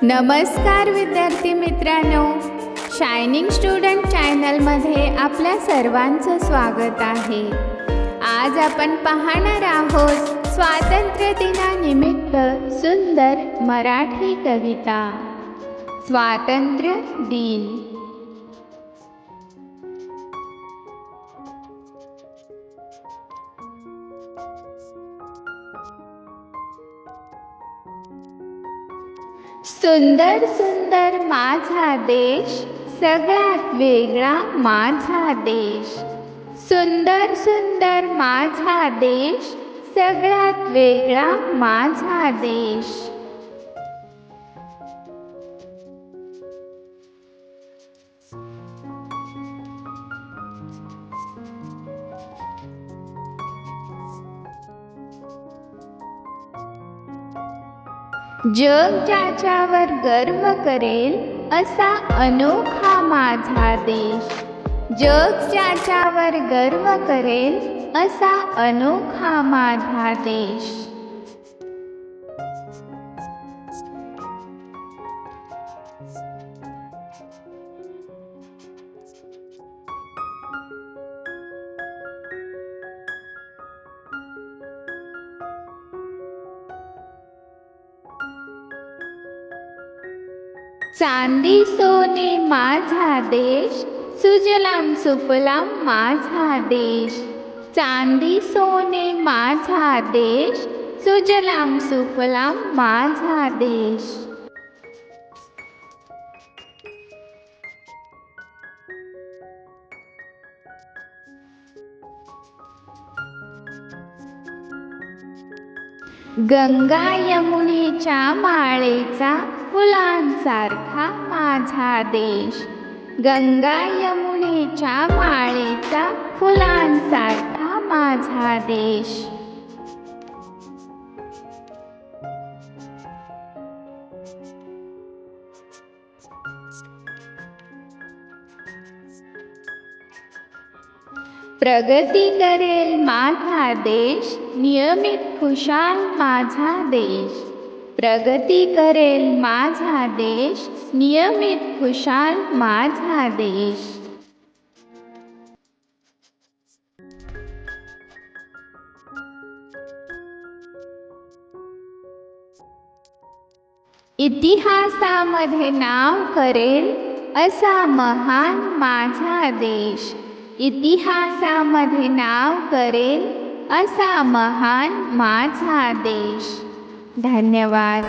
नमस्कार विद्यार्थी मित्रांनो, शायनिंग स्टुडंट चॅनलमध्ये आपल्या सर्वांचं स्वागत आहे। आज आपण पाहणार आहोत स्वातंत्र्य दिनानिमित्त सुंदर मराठी कविता। स्वातंत्र्य दिन। सुंदर सुंदर माझा देश, सगळ्यात वेगळा माझा देश। सुंदर सुंदर माझा देश, सगळ्यात वेगळा माझा देश। जग ज्याच्यावर गर्व करेल असा अनोखा माझा देश। जग ज्याच्यावर गर्व करेल असा अनोखा माझा देश। चांदी सोने माझा देश, सुजलाम सुफलाम माझा देश। चांदी सोने माझा देश, सुजलाम सुफलाम माझा देश। गंगा यमुनेच्या माळेचा फुलांसारखा माझा देश। गंगा यमुनेच्या माळेचा फुलांसारखा माझा देश। प्रगती करेल माझा देश, नियमित खुशाल माझा देश। प्रगती करेल माझा देश, नियमित खुशाल माझा देश। इतिहासामध्ये नाव करेल असा महान माझा देश। इतिहासामध्ये नाव करेल असा महान माझा देश। धन्यवाद।